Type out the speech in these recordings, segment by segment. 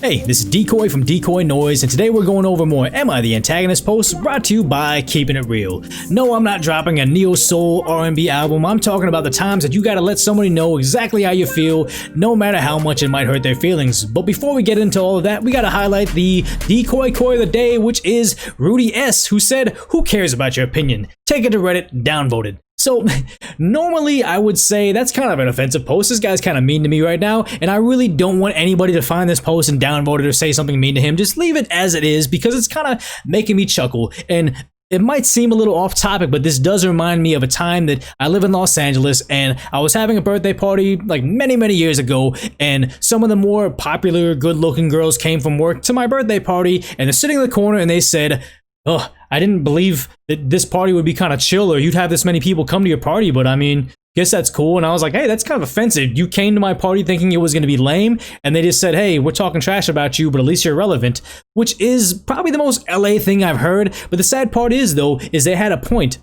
Hey, this is Decoy from DecoyNoise, and today we're going over more Am I the Antagonist posts brought to you by Keepin It Real. No, I'm not dropping a neo-soul R&B album. I'm talking about the times that you gotta let somebody know exactly how you feel, no matter how much it might hurt their feelings. But before we get into all of that, we gotta highlight the Decoy Core of the day, which is Rudy S, who said, "Who cares about your opinion? Take it to Reddit, downvoted." So, normally I would say that's kind of an offensive post. This guy's kind of mean to me right now, and I really don't want anybody to find this post and downvote it or say something mean to him. Just leave it as it is because it's kind of making me chuckle. And it might seem a little off topic, but this does remind me of a time that I live in Los Angeles and I was having a birthday party like many years ago, and some of the more popular, good-looking girls came from work to my birthday party, and they're sitting in the corner and they said, "Oh, I didn't believe that this party would be kind of chill or you'd have this many people come to your party, but I mean, guess that's cool." And I was like, hey, that's kind of offensive. You came to my party thinking it was going to be lame, and they just said, hey, we're talking trash about you, but at least you're relevant, which is probably the most LA thing I've heard. But the sad part is, though, is they had a point.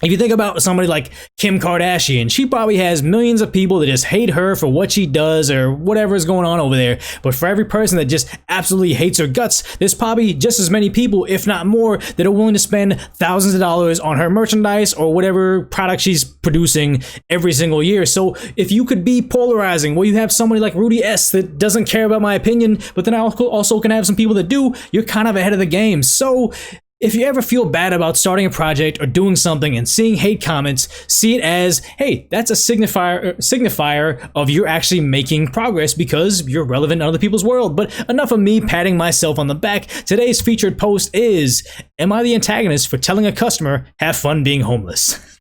If you think about somebody like Kim Kardashian, she probably has millions of people that just hate her for what she does or whatever is going on over there. But for every person that just absolutely hates her guts, there's probably just as many people, if not more, that are willing to spend thousands of dollars on her merchandise or whatever product she's producing every single year. So if you could be polarizing, where you have somebody like Rudy S that doesn't care about my opinion, but then I also can have some people that do, you're kind of ahead of the game. So if you ever feel bad about starting a project or doing something and seeing hate comments, see it as, hey, that's a signifier of you're actually making progress because you're relevant in other people's world. But enough of me patting myself on the back. Today's featured post is, am I the antagonist for telling a customer, have fun being homeless?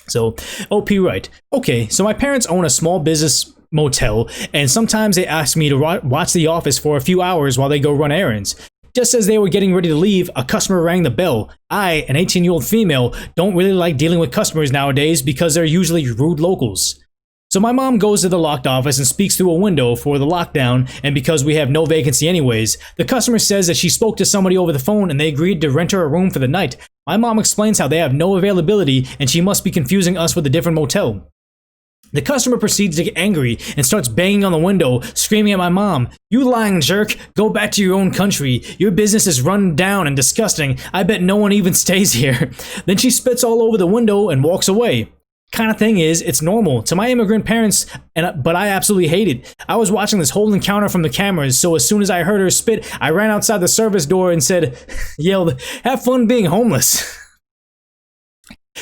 So, OP right. Okay, so my parents own a small business motel, and sometimes they ask me to watch the office for a few hours while they go run errands. Just as they were getting ready to leave, a customer rang the bell. I, an 18-year-old female, don't really like dealing with customers nowadays because they're usually rude locals. So my mom goes to the locked office and speaks through a window for the lockdown, and because we have no vacancy anyways, the customer says that she spoke to somebody over the phone and they agreed to rent her a room for the night. My mom explains how they have no availability and she must be confusing us with a different motel. The customer proceeds to get angry and starts banging on the window, screaming at my mom, "You lying jerk, go back to your own country. Your business is run down and disgusting. I bet no one even stays here." Then she spits all over the window and walks away. Kind of thing is, it's normal to my immigrant parents, but I absolutely hate it. I was watching this whole encounter from the cameras, so as soon as I heard her spit, I ran outside the service door and yelled, "Have fun being homeless."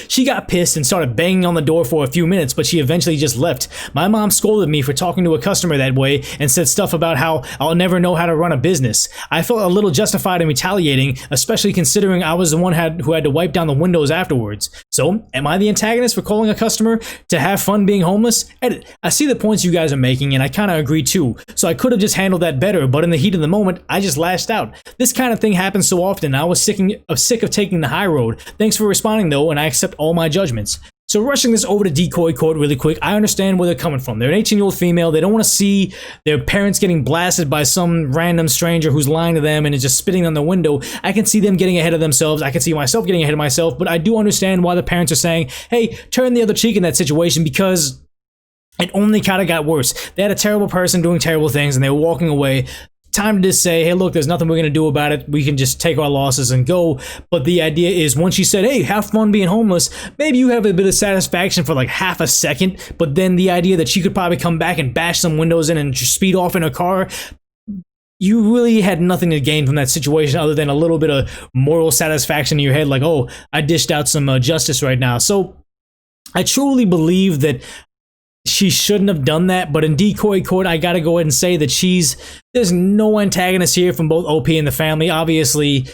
She got pissed and started banging on the door for a few minutes, but she eventually just left. My mom scolded me for talking to a customer that way and said stuff about how I'll never know how to run a business. I felt a little justified in retaliating, especially considering I was the one who had to wipe down the windows afterwards. So, am I the antagonist for calling a customer to have fun being homeless? Edit. I see the points you guys are making and I kind of agree too. So I could have just handled that better, but in the heat of the moment, I just lashed out. This kind of thing happens so often. I was sick of taking the high road. Thanks for responding though, and I accept all my judgments. So rushing this over to Decoy Court really quick, I understand where they're coming from. They're an 18-year-old female. They don't want to see their parents getting blasted by some random stranger who's lying to them and is just spitting on the window. I can see them getting ahead of themselves. I can see myself getting ahead of myself, but I do understand why the parents are saying, hey, turn the other cheek in that situation, because it only kind of got worse. They had a terrible person doing terrible things and they were walking away. Time to just say, hey, look, there's nothing we're going to do about it. We can just take our losses and go. But the idea is, once you said, hey, have fun being homeless, maybe you have a bit of satisfaction for like half a second. But then the idea that she could probably come back and bash some windows in and just speed off in her car, you really had nothing to gain from that situation other than a little bit of moral satisfaction in your head. Like, oh, I dished out some justice right now. So I truly believe that she shouldn't have done that, but in Decoy Court, I gotta go ahead and say that there's no antagonist here from both OP and the family. Obviously,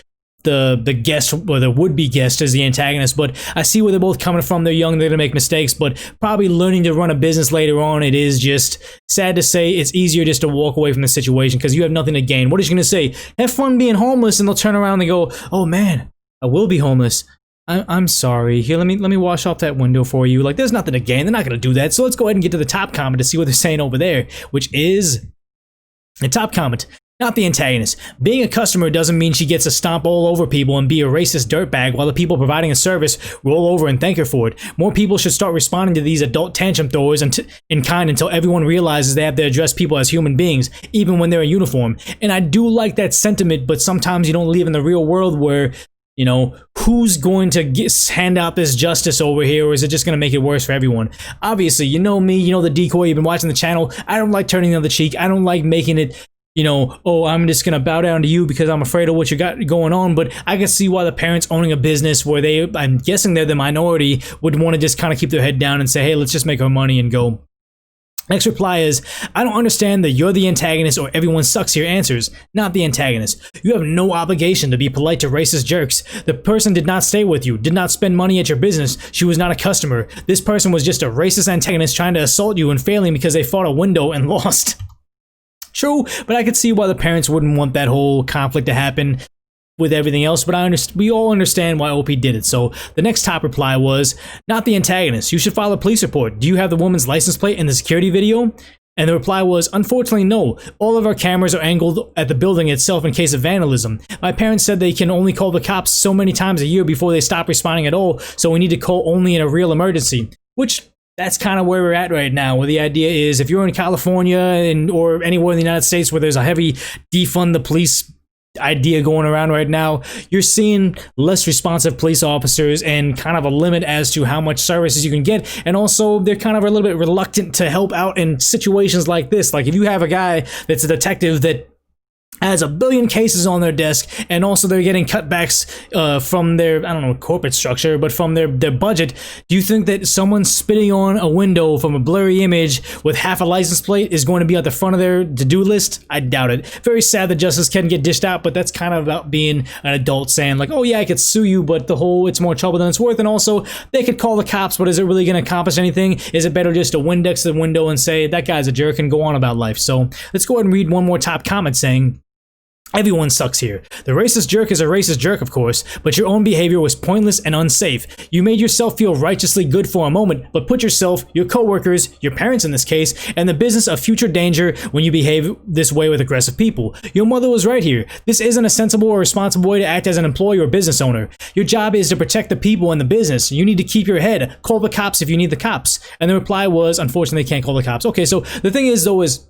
the guest, or the would-be guest, is the antagonist, but I see where they're both coming from. They're young, they're gonna make mistakes, but probably learning to run a business later on, it is just sad to say it's easier just to walk away from the situation because you have nothing to gain. What is she gonna say? Have fun being homeless, and they'll turn around and go, oh man, I will be homeless. I'm sorry. Here, let me wash off that window for you. Like, there's nothing to gain. They're not going to do that. So let's go ahead and get to the top comment to see what they're saying over there, which is the top comment. Not the antagonist. Being a customer doesn't mean she gets to stomp all over people and be a racist dirtbag while the people providing a service roll over and thank her for it. More people should start responding to these adult tantrum throwers in kind until everyone realizes they have to address people as human beings, even when they're in uniform. And I do like that sentiment, but sometimes you don't live in the real world where, you know, who's going to hand out this justice over here, or is it just going to make it worse for everyone? Obviously, you know me, you know the Decoy, you've been watching the channel. I don't like turning the other cheek. I don't like making it, you know, oh, I'm just gonna bow down to you because I'm afraid of what you got going on. But I can see why the parents owning a business where I'm guessing they're the minority, would want to just kind of keep their head down and say, hey, let's just make our money and go. Next reply is, I don't understand that you're the antagonist or everyone sucks here answers. Not the antagonist. You have no obligation to be polite to racist jerks. The person did not stay with you, did not spend money at your business. She was not a customer. This person was just a racist antagonist trying to assault you and failing because they fought a window and lost. True, but I could see why the parents wouldn't want that whole conflict to happen with everything else, but we all understand why OP did it. So the next top reply was, not the antagonist. You should file a police report. Do you have the woman's license plate in the security video? And the reply was, unfortunately, no. All of our cameras are angled at the building itself in case of vandalism. My parents said they can only call the cops so many times a year before they stop responding at all, so we need to call only in a real emergency. Which, that's kind of where we're at right now, where the idea is if you're in California or anywhere in the United States where there's a heavy defund the police idea going around right now, you're seeing less responsive police officers and kind of a limit as to how much services you can get. And also they're kind of a little bit reluctant to help out in situations like this. Like if you have a guy that's a detective that has a billion cases on their desk, and also they're getting cutbacks from their, I don't know, corporate structure, but from their budget. Do you think that someone spitting on a window from a blurry image with half a license plate is going to be at the front of their to-do list? I doubt it. Very sad that justice can get dished out, but that's kind of about being an adult saying like, oh yeah, I could sue you, but it's more trouble than it's worth. And also they could call the cops, but is it really going to accomplish anything? Is it better just to Windex the window and say that guy's a jerk and go on about life? So let's go ahead and read one more top comment saying, everyone sucks here. The racist jerk is a racist jerk, of course, but your own behavior was pointless and unsafe. You made yourself feel righteously good for a moment, but put yourself, your coworkers, your parents in this case, and the business of future danger when you behave this way with aggressive people. Your mother was right here. This isn't a sensible or responsible way to act as an employee or business owner. Your job is to protect the people and the business. You need to keep your head. Call the cops if you need the cops. And the reply was, unfortunately, they can't call the cops. Okay, so the thing is, though, is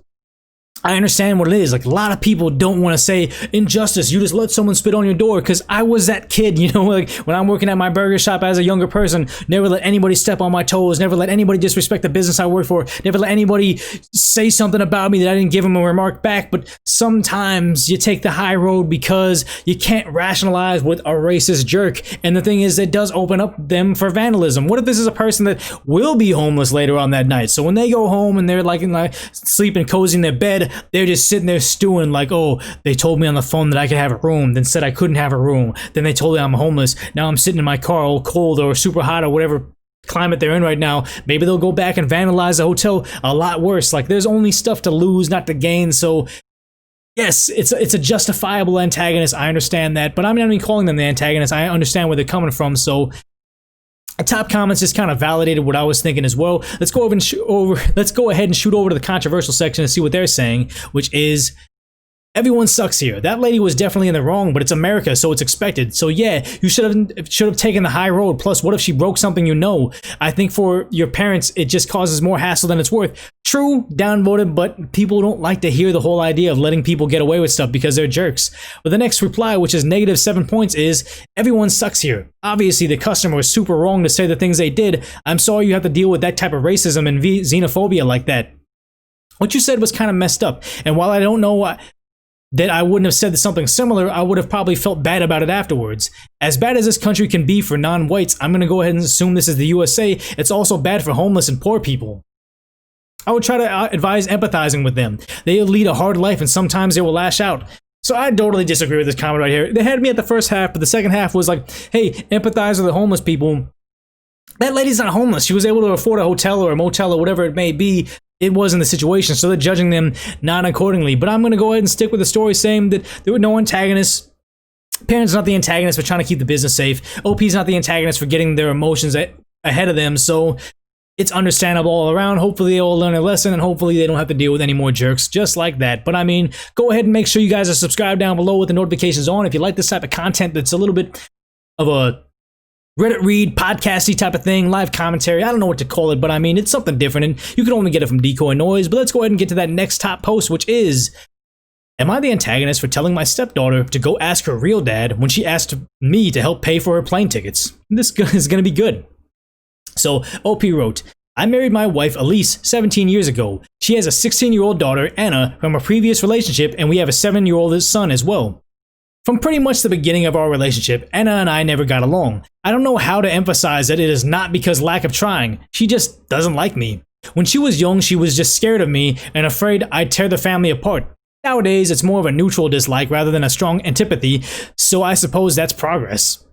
I understand what it is. Like, a lot of people don't want to say injustice. You just let someone spit on your door, because I was that kid, you know, like when I'm working at my burger shop as a younger person, never let anybody step on my toes, never let anybody disrespect the business I work for, never let anybody say something about me that I didn't give them a remark back. But sometimes you take the high road because you can't rationalize with a racist jerk. And the thing is, it does open up them for vandalism. What if this is a person that will be homeless later on that night? So when they go home and they're like sleeping cozy in their bed, they're just sitting there stewing like, oh, they told me on the phone that I could have a room, then said I couldn't have a room, then they told me I'm homeless, now I'm sitting in my car all cold or super hot or whatever climate they're in right now. Maybe they'll go back and vandalize the hotel a lot worse. Like, there's only stuff to lose, not to gain. So yes, it's a justifiable antagonist. I understand that, but I'm not even calling them the antagonist. I understand where they're coming from. So top comments just kind of validated what I was thinking as well. Let's go ahead and shoot over to the controversial section and see what they're saying, which is, everyone sucks here. That lady was definitely in the wrong, but it's America, so it's expected. So yeah, you should have taken the high road. Plus, what if she broke something you know? I think for your parents, it just causes more hassle than it's worth. True, downvoted, but people don't like to hear the whole idea of letting people get away with stuff because they're jerks. But the next reply, which is -7 points, is, everyone sucks here. Obviously, the customer was super wrong to say the things they did. I'm sorry you have to deal with that type of racism and xenophobia like that. What you said was kind of messed up. And while I don't know that I wouldn't have said something similar, I would have probably felt bad about it afterwards. As bad as this country can be for non-whites, I'm gonna go ahead and assume this is the USA, it's also bad for homeless and poor people. I would try to advise empathizing with them. They lead a hard life and sometimes they will lash out. So I totally disagree with this comment right here. They had me at the first half, but the second half was like, hey, empathize with the homeless people. That lady's not homeless. She was able to afford a hotel or a motel or whatever it may be. It wasn't the situation, so they're judging them not accordingly. But I'm going to go ahead and stick with the story saying that there were no antagonists. Parents not the antagonist for trying to keep the business safe. OP's not the antagonist for getting their emotions ahead of them. So it's understandable all around. Hopefully they all learn a lesson, and hopefully they don't have to deal with any more jerks just like that. But I mean, go ahead and make sure you guys are subscribed down below with the notifications on if you like this type of content that's a little bit of a Reddit read, podcasty type of thing, live commentary. I don't know what to call it, but I mean, it's something different, and you can only get it from DecoyNoise. But let's go ahead and get to that next top post, which is, am I the antagonist for telling my stepdaughter to go ask her real dad when she asked me to help pay for her plane tickets? This is going to be good. So, OP wrote, I married my wife Elise 17 years ago. She has a 16-year-old daughter, Anna, from a previous relationship, and we have a 7-year-old son as well. From pretty much the beginning of our relationship, Anna and I never got along. I don't know how to emphasize that it is not because lack of trying. She just doesn't like me. When she was young, she was just scared of me and afraid I'd tear the family apart. Nowadays, it's more of a neutral dislike rather than a strong antipathy, so I suppose that's progress.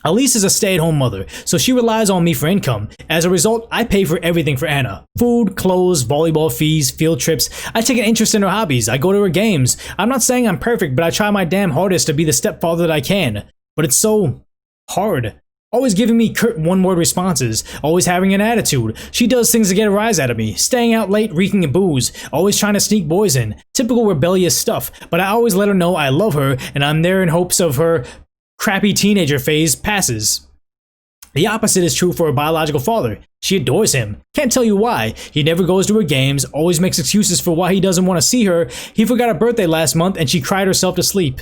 Elise is a stay-at-home mother, so she relies on me for income. As a result, I pay for everything for Anna. Food, clothes, volleyball fees, field trips. I take an interest in her hobbies. I go to her games. I'm not saying I'm perfect, but I try my damn hardest to be the stepfather that I can. But it's so hard. Always giving me curt one-word responses. Always having an attitude. She does things to get a rise out of me. Staying out late, reeking of booze. Always trying to sneak boys in. Typical rebellious stuff. But I always let her know I love her, and I'm there in hopes of her crappy teenager phase passes. The opposite is true for her biological father. She adores him. Can't tell you why. He never goes to her games, always makes excuses for why he doesn't want to see her. He forgot her birthday last month and she cried herself to sleep.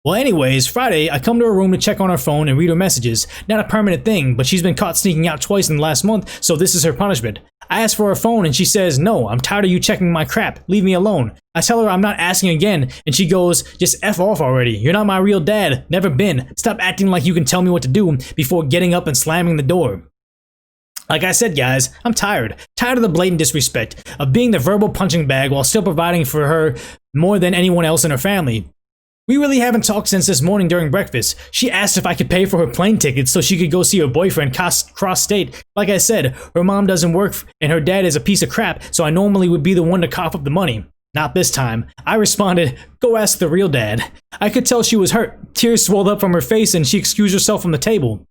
Well, anyways, Friday, I come to her room to check on her phone and read her messages. Not a permanent thing, but she's been caught sneaking out twice in the last month, so this is her punishment. I ask for her phone and she says, no, I'm tired of you checking my crap. Leave me alone. I tell her I'm not asking again, and she goes, just F off already. You're not my real dad. Never been. Stop acting like you can tell me what to do before getting up and slamming the door. Like I said, guys, I'm tired. Tired of the blatant disrespect, of being the verbal punching bag while still providing for her more than anyone else in her family. We really haven't talked since this morning during breakfast. She asked if I could pay for her plane tickets so she could go see her boyfriend cross-state. Like I said, her mom doesn't work and her dad is a piece of crap, so I normally would be the one to cough up the money. Not this time. I responded, go ask the real dad. I could tell she was hurt. Tears swelled up from her face and she excused herself from the table.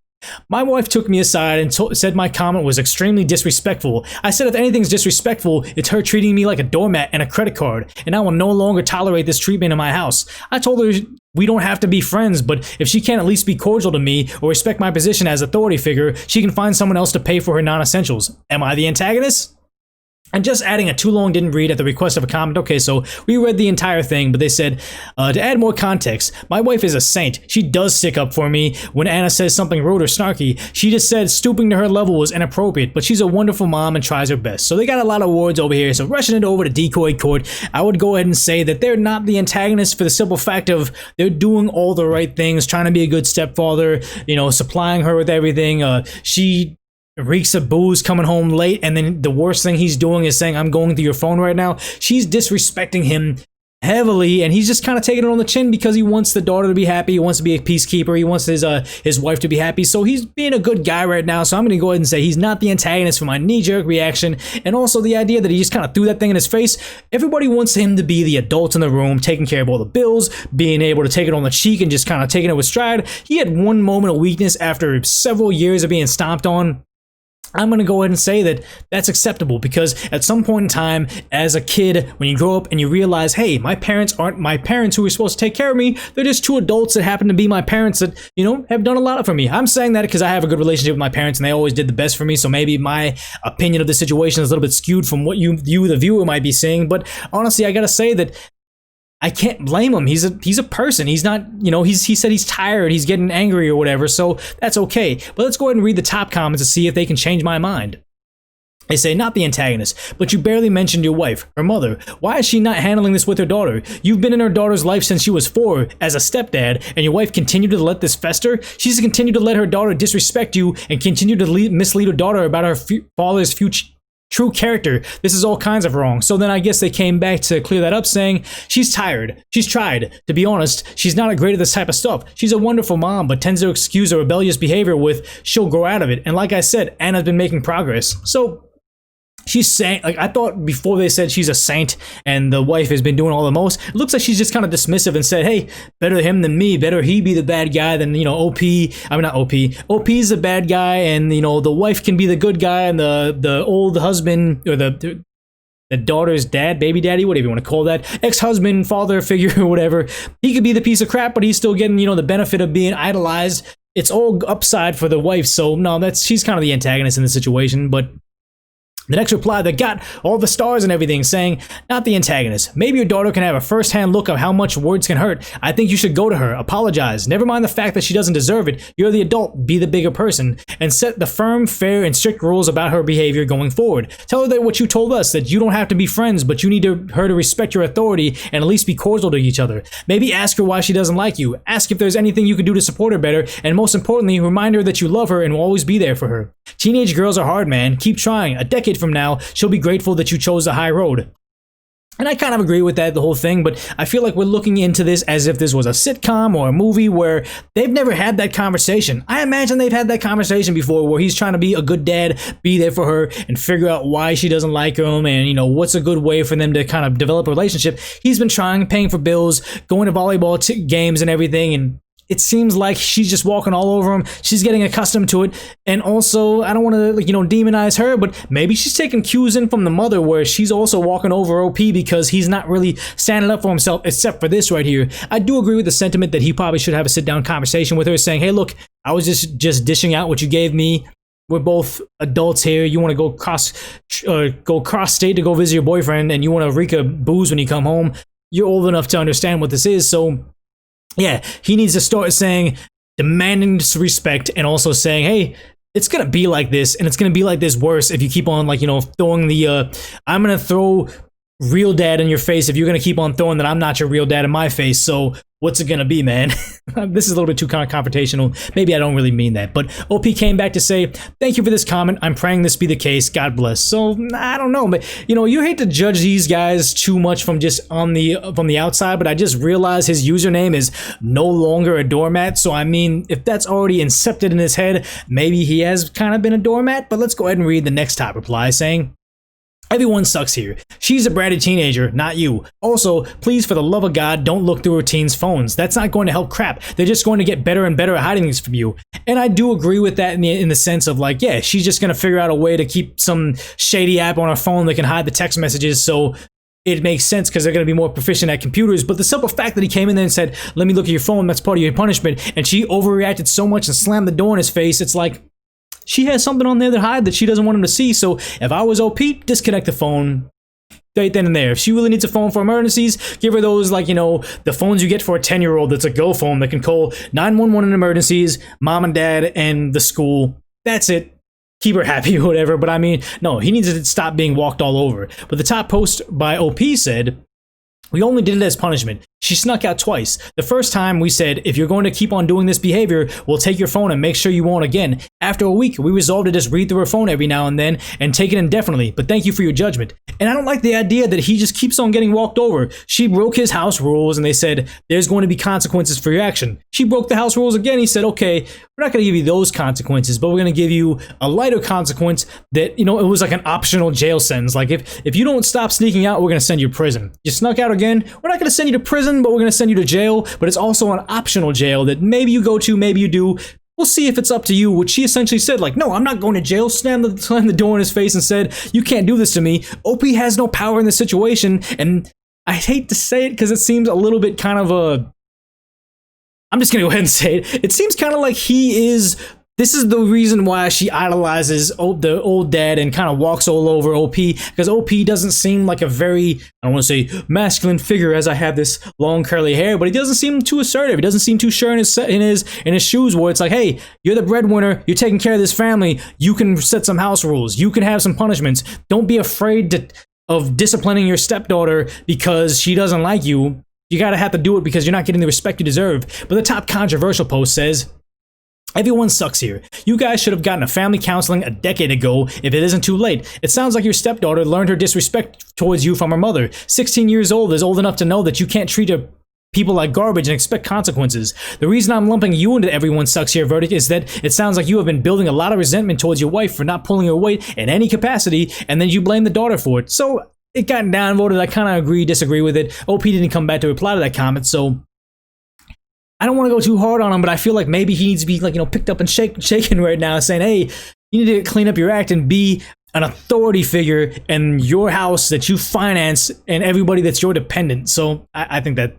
My wife took me aside and said my comment was extremely disrespectful. I said if anything's disrespectful, it's her treating me like a doormat and a credit card, and I will no longer tolerate this treatment in my house. I told her we don't have to be friends, but if she can't at least be cordial to me or respect my position as authority figure, she can find someone else to pay for her non-essentials. Am I the antagonist? And just adding a too long didn't read at the request of a comment. Okay, so we read the entire thing, but they said, to add more context, my wife is a saint. She does stick up for me when Anna says something rude or snarky. She just said stooping to her level was inappropriate, but she's a wonderful mom and tries her best. So they got a lot of awards over here, so rushing it over to Decoy Court, I would go ahead and say that they're not the antagonist for the simple fact of they're doing all the right things, trying to be a good stepfather, you know, supplying her with everything. She reeks of booze, coming home late, and then the worst thing he's doing is saying, I'm going through your phone right now. She's disrespecting him heavily, and he's just kind of taking it on the chin because he wants the daughter to be happy, he wants to be a peacekeeper, he wants his wife to be happy, so he's being a good guy right now. So I'm going to go ahead and say he's not the antagonist for my knee-jerk reaction, and also the idea that he just kind of threw that thing in his face. Everybody wants him to be the adult in the room, taking care of all the bills, being able to take it on the cheek and just kind of taking it with stride. He had one moment of weakness after several years of being stomped on. I'm going to go ahead and say that that's acceptable because at some point in time as a kid, when you grow up and you realize, hey, my parents aren't my parents who are supposed to take care of me. They're just two adults that happen to be my parents that, you know, have done a lot for me. I'm saying that because I have a good relationship with my parents and they always did the best for me. So maybe my opinion of the situation is a little bit skewed from what you, the viewer, might be saying. But honestly, I got to say that I can't blame him. He's a person. He's not, you know, he said he's tired, he's getting angry or whatever, so that's okay. But let's go ahead and read the top comments to see if they can change my mind. They say, not the antagonist, but you barely mentioned your wife, her mother. Why is she not handling this with her daughter? You've been in her daughter's life since she was 4 as a stepdad, and your wife continued to let this fester? She's continued to let her daughter disrespect you and continue to mislead her daughter about her father's future true character. This is all kinds of wrong. So then I guess they came back to clear that up, saying she's tired. She's tried. To be honest, she's not great at this type of stuff. She's a wonderful mom, but tends to excuse her rebellious behavior with she'll grow out of it. And like I said, Anna's been making progress. So she's saying, like, I thought before they said she's a saint and the wife has been doing all the most, it looks like she's just kind of dismissive and said, hey, better him than me, better he be the bad guy than, you know, not OP's the bad guy, and, you know, the wife can be the good guy, and the old husband, or the daughter's dad, baby daddy, whatever you want to call that, ex-husband, father figure, or whatever, he could be the piece of crap, but he's still getting, you know, the benefit of being idolized. It's all upside for the wife, so no, she's kind of the antagonist in the situation. But the next reply that got all the stars and everything, saying, not the antagonist. Maybe your daughter can have a first-hand look of how much words can hurt. I think you should go to her, apologize. Never mind the fact that she doesn't deserve it. You're the adult, be the bigger person, and set the firm, fair, and strict rules about her behavior going forward. Tell her that what you told us, that you don't have to be friends, but you need her to respect your authority and at least be cordial to each other. Maybe ask her why she doesn't like you. Ask if there's anything you could do to support her better, and most importantly, remind her that you love her and will always be there for her. Teenage girls are hard, man. Keep trying. A decade from now, she'll be grateful that you chose the high road. And I kind of agree with that, the whole thing, but I feel like we're looking into this as if this was a sitcom or a movie where they've never had that conversation. I imagine they've had that conversation before where he's trying to be a good dad, be there for her, and figure out why she doesn't like him, and, you know, what's a good way for them to kind of develop a relationship. He's been trying, paying for bills, going to volleyball games and everything, and it seems like she's just walking all over him. She's getting accustomed to it. And also, I don't want to, you know, demonize her, but maybe she's taking cues in from the mother where she's also walking over OP because he's not really standing up for himself, except for this right here. I do agree with the sentiment that he probably should have a sit-down conversation with her, saying, hey, look, I was just dishing out what you gave me. We're both adults here. You want to go cross state to go visit your boyfriend, and you want to reek of booze when you come home. You're old enough to understand what this is, so yeah, he needs to start saying, demanding respect, and also saying, hey, it's gonna be like this, and it's gonna be like this worse if you keep on, like, you know, throwing the I'm gonna throw real dad in your face if you're gonna keep on throwing that I'm not your real dad in my face, so what's it gonna be, man? This is a little bit too kind of confrontational. Maybe I don't really mean that, but OP came back to say, thank you for this comment. I'm praying this be the case. God bless. So I don't know, but you know, you hate to judge these guys too much from just from the outside, but I just realized his username is no longer a doormat. So I mean, if that's already incepted in his head, maybe he has kind of been a doormat. But let's go ahead and read the next top reply, saying, everyone sucks here. She's a bratty teenager, not you. Also, please, for the love of God, don't look through her teens' phones. That's not going to help crap. They're just going to get better and better at hiding things from you. And I do agree with that in the sense of, like, yeah, she's just going to figure out a way to keep some shady app on her phone that can hide the text messages, so it makes sense because they're going to be more proficient at computers. But the simple fact that he came in there and said, let me look at your phone, that's part of your punishment, and she overreacted so much and slammed the door in his face, it's like, she has something on there that she doesn't want him to see. So if I was OP, disconnect the phone right then and there. If she really needs a phone for emergencies, give her those, like, you know, the phones you get for a 10-year-old that's a Go phone that can call 911 in emergencies, mom and dad, and the school. That's it. Keep her happy or whatever. But I mean, no, he needs to stop being walked all over. But the top post by OP said, we only did it as punishment. She snuck out twice. The first time we said, if you're going to keep on doing this behavior, we'll take your phone and make sure you won't again. After a week, we resolved to just read through her phone every now and then and take it indefinitely, but thank you for your judgment. And I don't like the idea that he just keeps on getting walked over. She broke his house rules and they said, there's going to be consequences for your action. She broke the house rules again. He said, okay, we're not going to give you those consequences, but we're going to give you a lighter consequence that, you know, it was like an optional jail sentence. Like if you don't stop sneaking out, we're going to send you to prison. You snuck out again, we're not going to send you to prison, but we're going to send you to jail. But it's also an optional jail that maybe you go to, maybe you do. We'll see if it's up to you. Which she essentially said, like, no, I'm not going to jail. Slammed the door in his face and said, you can't do this to me. OP has no power in this situation. And I hate to say it because it seems a little bit kind of a... I'm just going to go ahead and say it. It seems kind of like he is... This is the reason why she idolizes the old dad and kind of walks all over OP, because OP doesn't seem like a very, I don't want to say masculine figure as I have this long curly hair, but he doesn't seem too assertive. He doesn't seem too sure in his shoes where it's like, hey, you're the breadwinner, you're taking care of this family, you can set some house rules, you can have some punishments. Don't be afraid of disciplining your stepdaughter because she doesn't like you. You gotta have to do it because you're not getting the respect you deserve. But the top controversial post says, everyone sucks here. You guys should have gotten a family counseling a decade ago if it isn't too late. It sounds like your stepdaughter learned her disrespect towards you from her mother. 16 years old is old enough to know that you can't treat her people like garbage and expect consequences. The reason I'm lumping you into everyone sucks here verdict is that it sounds like you have been building a lot of resentment towards your wife for not pulling her weight in any capacity, and then you blame the daughter for it. So it got downvoted. I kind of disagree with it. OP didn't come back to reply to that comment, so I don't want to go too hard on him, but I feel like maybe he needs to be like, picked up and shaken right now, saying, hey, you need to clean up your act and be an authority figure in your house that you finance and everybody that's your dependent. So I think that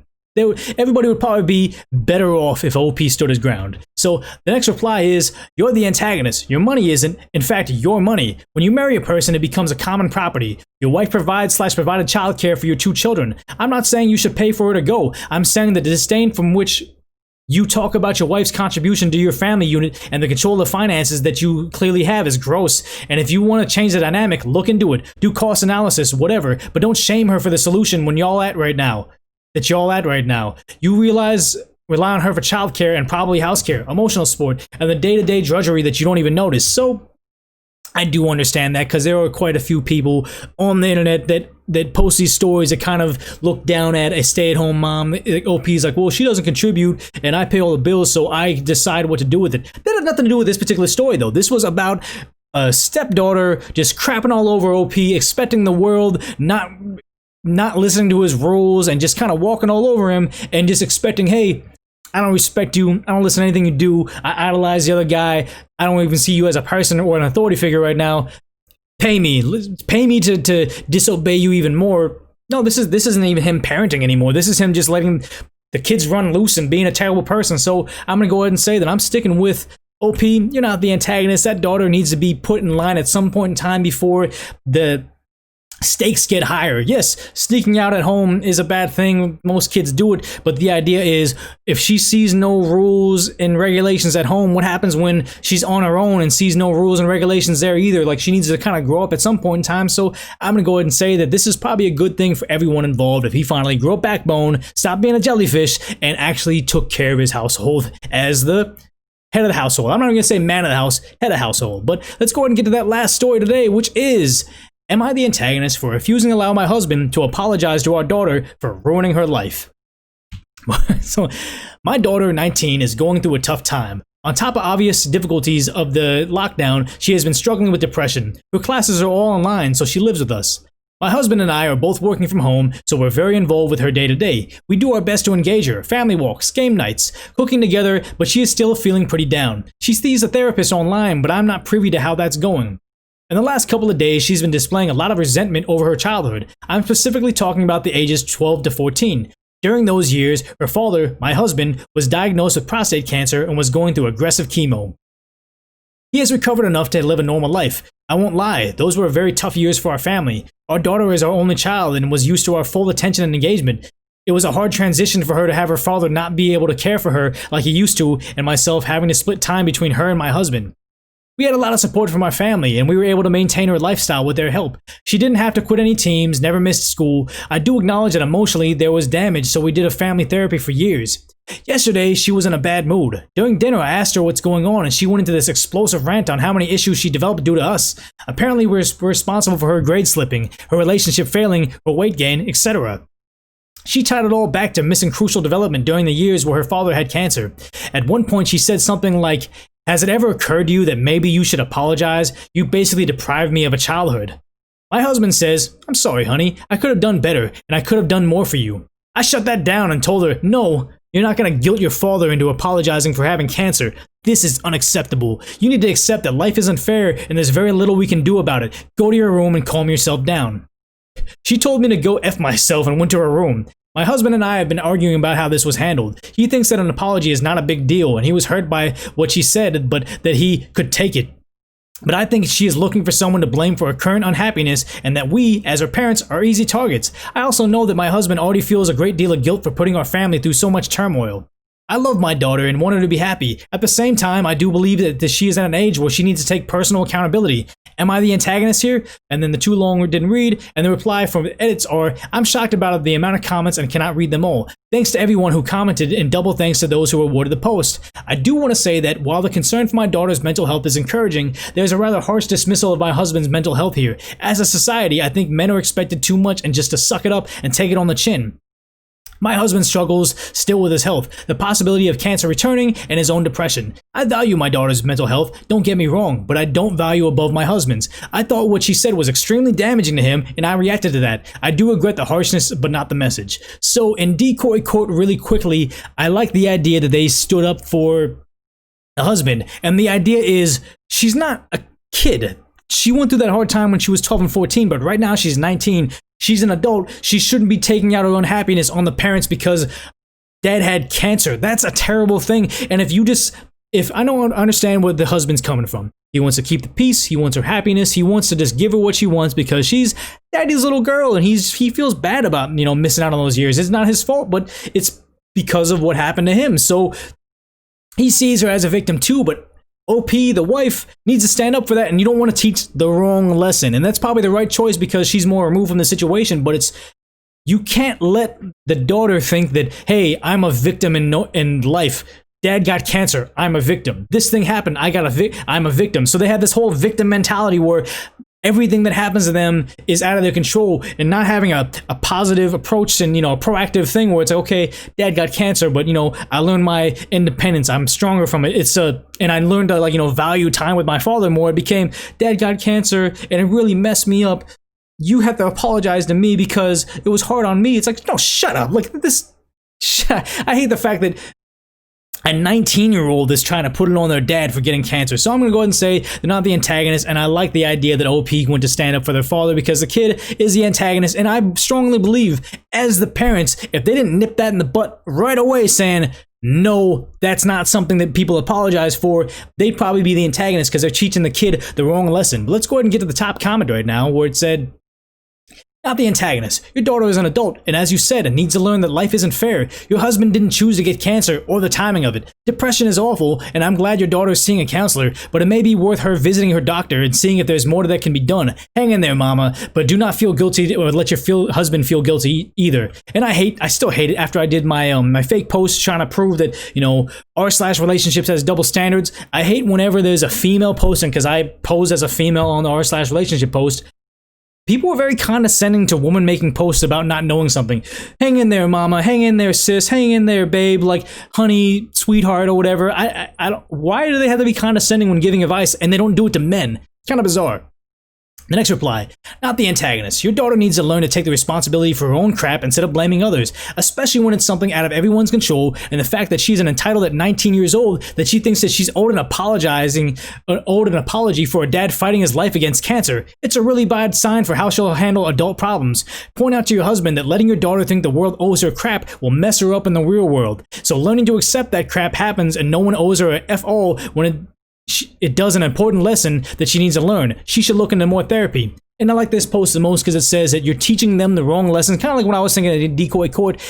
everybody would probably be better off if OP stood his ground. So the next reply is, you're the antagonist. Your money isn't, in fact, your money. When you marry a person, it becomes a common property. Your wife provided childcare for your 2 children. I'm not saying you should pay for her to go. I'm saying the disdain from which you talk about your wife's contribution to your family unit and the control of finances that you clearly have is gross. And if you want to change the dynamic, look into it. Do cost analysis, whatever. But don't shame her for the solution when y'all at right now. You realize rely on her for childcare and probably house care, emotional support, and the day-to-day drudgery that you don't even notice. So I do understand that, because there are quite a few people on the internet that post these stories that kind of look down at a stay-at-home mom. OP's like, well, she doesn't contribute and I pay all the bills, so I decide what to do with it. That had nothing to do with this particular story, though. This was about a stepdaughter just crapping all over OP, expecting the world, not listening to his rules, and just kind of walking all over him and just expecting, hey, I don't respect you. I don't listen to anything you do. I idolize the other guy. I don't even see you as a person or an authority figure right now. Pay me to disobey you even more. No, this isn't even him parenting anymore. This is him just letting the kids run loose and being a terrible person. So I'm gonna go ahead and say that I'm sticking with OP. You're not the antagonist. That daughter needs to be put in line at some point in time before the stakes get higher. Yes, sneaking out at home is a bad thing. Most kids do it, but the idea is, if she sees no rules and regulations at home, what happens when she's on her own and sees no rules and regulations there either? Like, she needs to kind of grow up at some point in time. So I'm gonna go ahead and say that this is probably a good thing for everyone involved if he finally grew a backbone, stopped being a jellyfish, and actually took care of his household as the head of the household. I'm not gonna say man of the house, head of the household. But let's go ahead and get to that last story today, which is, am I the antagonist for refusing to allow my husband to apologize to our daughter for ruining her life? So, my daughter, 19, is going through a tough time. On top of obvious difficulties of the lockdown, she has been struggling with depression. Her classes are all online, so she lives with us. My husband and I are both working from home, so we're very involved with her day to day. We do our best to engage her, family walks, game nights, cooking together, but she is still feeling pretty down. She sees a therapist online, but I'm not privy to how that's going. In the last couple of days, she's been displaying a lot of resentment over her childhood. I'm specifically talking about the ages 12 to 14. During those years, her father, my husband, was diagnosed with prostate cancer and was going through aggressive chemo. He has recovered enough to live a normal life. I won't lie, those were very tough years for our family. Our daughter is our only child and was used to our full attention and engagement. It was a hard transition for her to have her father not be able to care for her like he used to, and myself having to split time between her and my husband. We had a lot of support from our family, and we were able to maintain her lifestyle with their help. She didn't have to quit any teams, never missed school. I do acknowledge that emotionally there was damage, so we did a family therapy for years. Yesterday, she was in a bad mood. During dinner, I asked her what's going on, and she went into this explosive rant on how many issues she developed due to us. Apparently, we're responsible for her grade slipping, her relationship failing, her weight gain, etc. She tied it all back to missing crucial development during the years where her father had cancer. At one point, she said something like, "Has it ever occurred to you that maybe you should apologize? You basically deprived me of a childhood." My husband says, "I'm sorry, honey. I could have done better, and I could have done more for you." I shut that down and told her, "No, you're not going to guilt your father into apologizing for having cancer. This is unacceptable. You need to accept that life isn't fair and there's very little we can do about it. Go to your room and calm yourself down." She told me to go F myself and went to her room. My husband and I have been arguing about how this was handled. He thinks that an apology is not a big deal, and he was hurt by what she said, but that he could take it. But I think she is looking for someone to blame for her current unhappiness, and that we, as her parents, are easy targets. I also know that my husband already feels a great deal of guilt for putting our family through so much turmoil. I love my daughter and want her to be happy. At the same time, I do believe that she is at an age where she needs to take personal accountability. Am I the antagonist here? And then the too long didn't read, and the reply from the edits are, "I'm shocked about the amount of comments and cannot read them all. Thanks to everyone who commented, and double thanks to those who awarded the post. I do want to say that while the concern for my daughter's mental health is encouraging, there's a rather harsh dismissal of my husband's mental health here. As a society, I think men are expected too much and just to suck it up and take it on the chin. My husband struggles still with his health, the possibility of cancer returning, and his own depression. I value my daughter's mental health, don't get me wrong, but I don't value above my husband's. I thought what she said was extremely damaging to him, and I reacted to that. I do regret the harshness, but not the message. So in Decoy Court, really quickly, I like the idea that they stood up for the husband, and the idea is she's not a kid. She went through that hard time when she was 12 and 14, but right now she's 19. She's an adult. She shouldn't be taking out her own happiness on the parents because dad had cancer. That's a terrible thing. And if I don't understand where the husband's coming from. He wants to keep the peace. He wants her happiness. He wants to just give her what she wants because she's daddy's little girl, and he feels bad about, missing out on those years. It's not his fault, but it's because of what happened to him. So he sees her as a victim too, but OP, the wife, needs to stand up for that, and you don't want to teach the wrong lesson. And that's probably the right choice because she's more removed from the situation, but you can't let the daughter think that, hey, I'm a victim in life. Dad got cancer, I'm a victim. This thing happened, I'm a victim. So they have this whole victim mentality where everything that happens to them is out of their control, and not having a positive approach and, a proactive thing where it's like, okay, dad got cancer, but, I learned my independence. I'm stronger from it. And I learned to, value time with my father more. It became, dad got cancer, and it really messed me up. You have to apologize to me because it was hard on me. It's like, no, shut up. Like this. I hate the fact that a 19-year-old is trying to put it on their dad for getting cancer. So I'm going to go ahead and say they're not the antagonist, and I like the idea that OP went to stand up for their father because the kid is the antagonist, and I strongly believe, as the parents, if they didn't nip that in the butt right away saying, no, that's not something that people apologize for, they'd probably be the antagonist because they're teaching the kid the wrong lesson. But let's go ahead and get to the top comment right now where it said, not the antagonist. Your daughter is an adult, and as you said, it needs to learn that life isn't fair. Your husband didn't choose to get cancer or the timing of it. Depression is awful, and I'm glad your daughter is seeing a counselor, but it may be worth her visiting her doctor and seeing if there's more that can be done. Hang in there, mama, but do not feel guilty or let your husband feel guilty either. And I still hate it after I did my my fake post trying to prove that, r/relationships has double standards. I hate whenever there's a female posting, because I pose as a female on the r/relationship post. People are very condescending to women making posts about not knowing something. Hang in there, mama. Hang in there, sis. Hang in there, babe. Like, honey, sweetheart, or whatever. I don't. Why do they have to be condescending when giving advice, and they don't do it to men? It's kind of bizarre. The next reply, not the antagonist. Your daughter needs to learn to take the responsibility for her own crap instead of blaming others, especially when it's something out of everyone's control, and the fact that she's an entitled at 19 years old, that she thinks that she's owed an apology for a dad fighting his life against cancer. It's a really bad sign for how she'll handle adult problems. Point out to your husband that letting your daughter think the world owes her crap will mess her up in the real world. So learning to accept that crap happens and no one owes her a F all when it does an important lesson that she needs to learn. She should look into more therapy. And I like this post the most because it says that you're teaching them the wrong lessons. Kind of like when I was thinking at Decoy Court.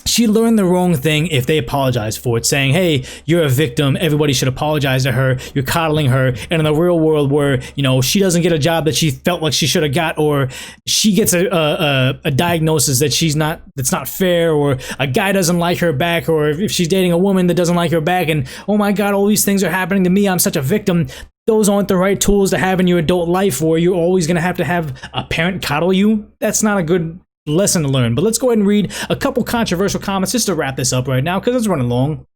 She learned the wrong thing if they apologize for it, saying, hey, you're a victim, everybody should apologize to her, you're coddling her. And in the real world where, she doesn't get a job that she felt like she should have got, or she gets a diagnosis that's not fair, or a guy doesn't like her back, or if she's dating a woman that doesn't like her back, and oh my God, all these things are happening to me, I'm such a victim. Those aren't the right tools to have in your adult life, where you're always going to have a parent coddle you. That's not a good lesson to learn. But let's go ahead and read a couple controversial comments just to wrap this up right now because it's running long.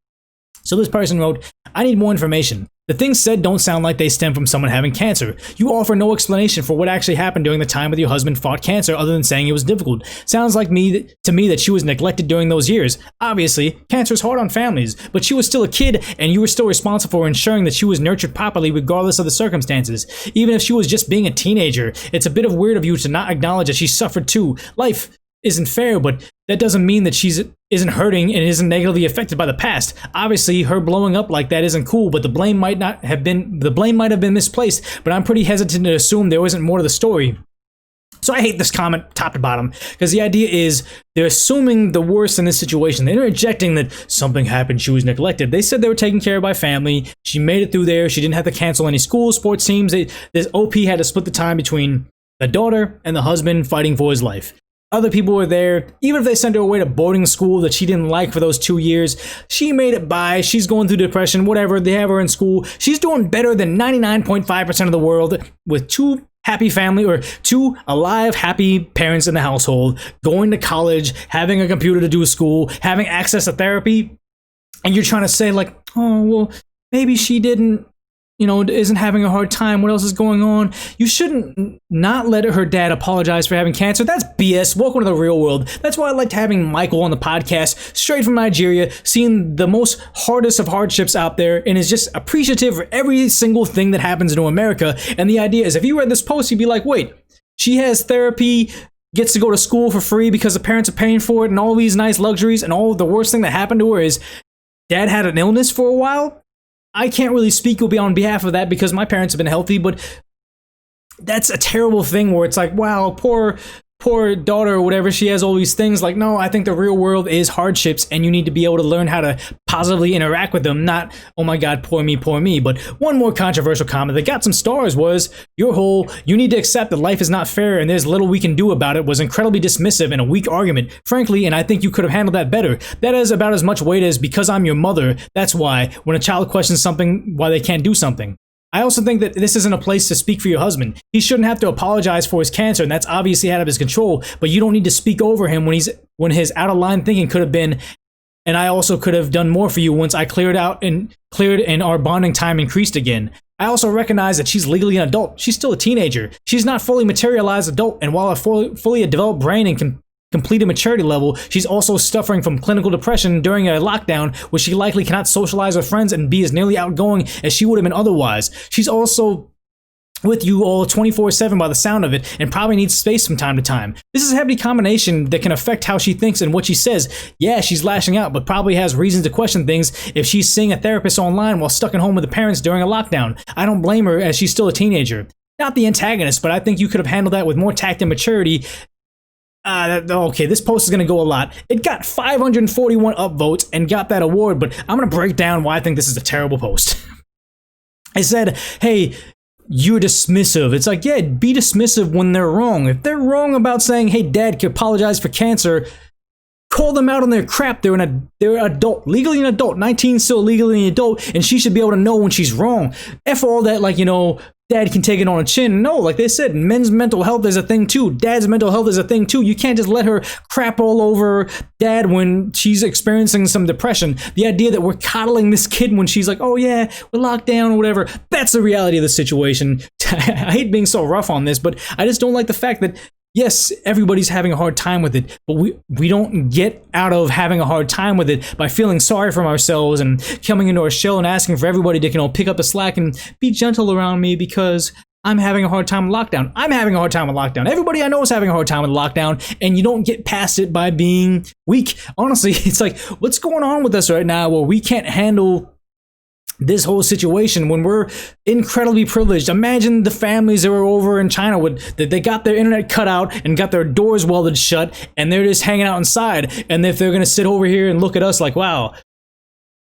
So this person wrote, I need more information. The things said don't sound like they stem from someone having cancer. You offer no explanation for what actually happened during the time that your husband fought cancer other than saying it was difficult. Sounds like to me that she was neglected during those years. Obviously, cancer is hard on families, but she was still a kid and you were still responsible for ensuring that she was nurtured properly regardless of the circumstances. Even if she was just being a teenager, it's a bit of weird of you to not acknowledge that she suffered too. Life isn't fair, but that doesn't mean that she isn't hurting and isn't negatively affected by the past. Obviously, her blowing up like that isn't cool, but the blame might have been misplaced, but I'm pretty hesitant to assume there isn't more to the story. So I hate this comment top to bottom because the idea is they're assuming the worst in this situation. They're interjecting that something happened, she was neglected. They said they were taken care of by family. She made it through there. She didn't have to cancel any school, sports teams. This OP had to split the time between the daughter and the husband fighting for his life. Other people were there. Even if they sent her away to boarding school that she didn't like for those 2 years, she made it by. She's going through depression, whatever. They have her in school. She's doing better than 99.5% of the world with two happy family, or 2 alive, happy parents in the household, going to college, having a computer to do school, having access to therapy, and you're trying to say like, oh, well, maybe she didn't, isn't having a hard time. What else is going on? You shouldn't not let her dad apologize for having cancer. That's BS. Welcome to the real world. That's why I liked having Michael on the podcast, straight from Nigeria, seeing the most hardest of hardships out there, and is just appreciative for every single thing that happens in America. And the idea is, if you read this post, you'd be like, wait, she has therapy, gets to go to school for free because the parents are paying for it, and all these nice luxuries, and all the worst thing that happened to her is dad had an illness for a while. I can't really speak on behalf of that because my parents have been healthy, but that's a terrible thing where it's like, wow, poor daughter or whatever, she has all these things. Like, no, I think the real world is hardships, and you need to be able to learn how to positively interact with them, not, oh my god, poor me. But one more controversial comment that got some stars was your whole, you need to accept that life is not fair and there's little we can do about it, was incredibly dismissive and a weak argument, frankly, and I think you could have handled that better. That is about as much weight as because I'm your mother, that's why, when a child questions something, why they can't do something. I also think that this isn't a place to speak for your husband. He shouldn't have to apologize for his cancer, and that's obviously out of his control, but you don't need to speak over him when his out of line thinking could have been, and I also could have done more for you once I cleared and our bonding time increased again. I also recognize that she's legally an adult. She's still a teenager. She's not fully materialized adult, and while a fully developed brain and completed maturity level, she's also suffering from clinical depression during a lockdown, where she likely cannot socialize with friends and be as nearly outgoing as she would have been otherwise. She's also with you all 24/7 by the sound of it, and probably needs space from time to time. This is a heavy combination that can affect how she thinks and what she says. Yeah, she's lashing out, but probably has reasons to question things if she's seeing a therapist online while stuck at home with the parents during a lockdown. I don't blame her, as she's still a teenager. Not the antagonist, but I think you could have handled that with more tact and maturity. Okay, this post is going to go a lot. It got 541 upvotes and got that award, but I'm going to break down why I think this is a terrible post. I said, hey, you're dismissive. It's like, yeah, be dismissive when they're wrong. If they're wrong about saying, hey, dad can apologize for cancer, call them out on their crap. They're an adult, legally an adult, 19, still legally an adult, and she should be able to know when she's wrong. F all that, like, dad can take it on a chin. No, like they said, men's mental health is a thing too. Dad's mental health is a thing too. You can't just let her crap all over dad when she's experiencing some depression. The idea that we're coddling this kid when she's like, oh yeah, we're locked down or whatever. That's the reality of the situation. I hate being so rough on this, but I just don't like the fact that, yes, everybody's having a hard time with it, but we don't get out of having a hard time with it by feeling sorry for ourselves and coming into our shell and asking for everybody to, pick up the slack and be gentle around me because I'm having a hard time with lockdown. I'm having a hard time with lockdown. Everybody I know is having a hard time with lockdown, and you don't get past it by being weak. Honestly, it's like, what's going on with us right now where we can't handle this whole situation when we're incredibly privileged? Imagine the families that were over in China that they got their internet cut out and got their doors welded shut, and they're just hanging out inside. And if they're gonna sit over here and look at us like, wow,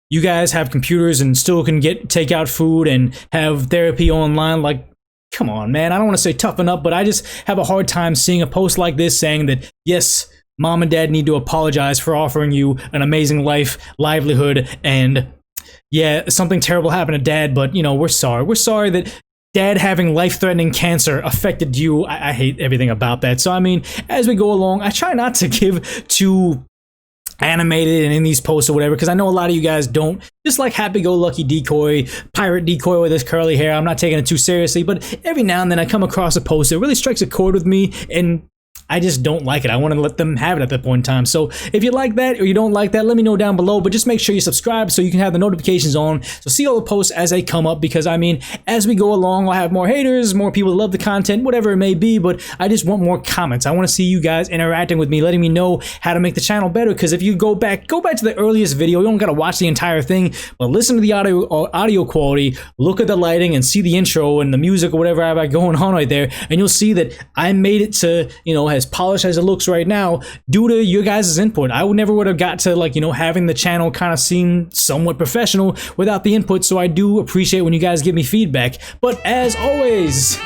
you guys have computers and still can take out food and have therapy online, like, come on, man. I don't want to say toughen up, but I just have a hard time seeing a post like this saying that, yes, mom and dad need to apologize for offering you an amazing livelihood, and yeah, something terrible happened to dad, but we're sorry. We're sorry that dad having life-threatening cancer affected you. I hate everything about that. So I mean, as we go along, I try not to give too animated and in these posts or whatever, because I know a lot of you guys don't. Just like happy-go-lucky Decoy, pirate Decoy with his curly hair, I'm not taking it too seriously, but every now and then I come across a post that really strikes a chord with me, and I just don't like it. I want to let them have it at that point in time. So if you like that or you don't like that, let me know down below, but just make sure you subscribe so you can have the notifications on. So see all the posts as they come up, because I mean, as we go along, I'll have more haters, more people that love the content, whatever it may be, but I just want more comments. I want to see you guys interacting with me, letting me know how to make the channel better, because if you go back to the earliest video, you don't got to watch the entire thing, but listen to the audio quality, look at the lighting, and see the intro and the music or whatever I got going on right there, and you'll see that I made it to, as polished as it looks right now due to your guys' input. I never would have got to, like, having the channel kind of seem somewhat professional without the input, so I do appreciate when you guys give me feedback. But as always,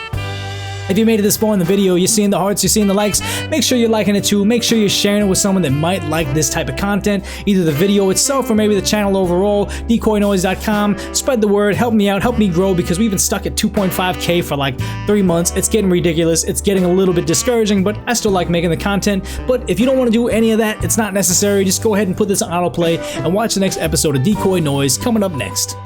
If you made it this far in the video, you're seeing the hearts, you're seeing the likes, make sure you're liking it too. Make sure you're sharing it with someone that might like this type of content, either the video itself or maybe the channel overall. DecoyNoise.com. Spread the word, help me out, help me grow, because we've been stuck at 2.5K for like 3 months. It's getting ridiculous. It's getting a little bit discouraging, but I still like making the content. But if you don't want to do any of that, it's not necessary. Just go ahead and put this on autoplay and watch the next episode of Decoy Noise coming up next.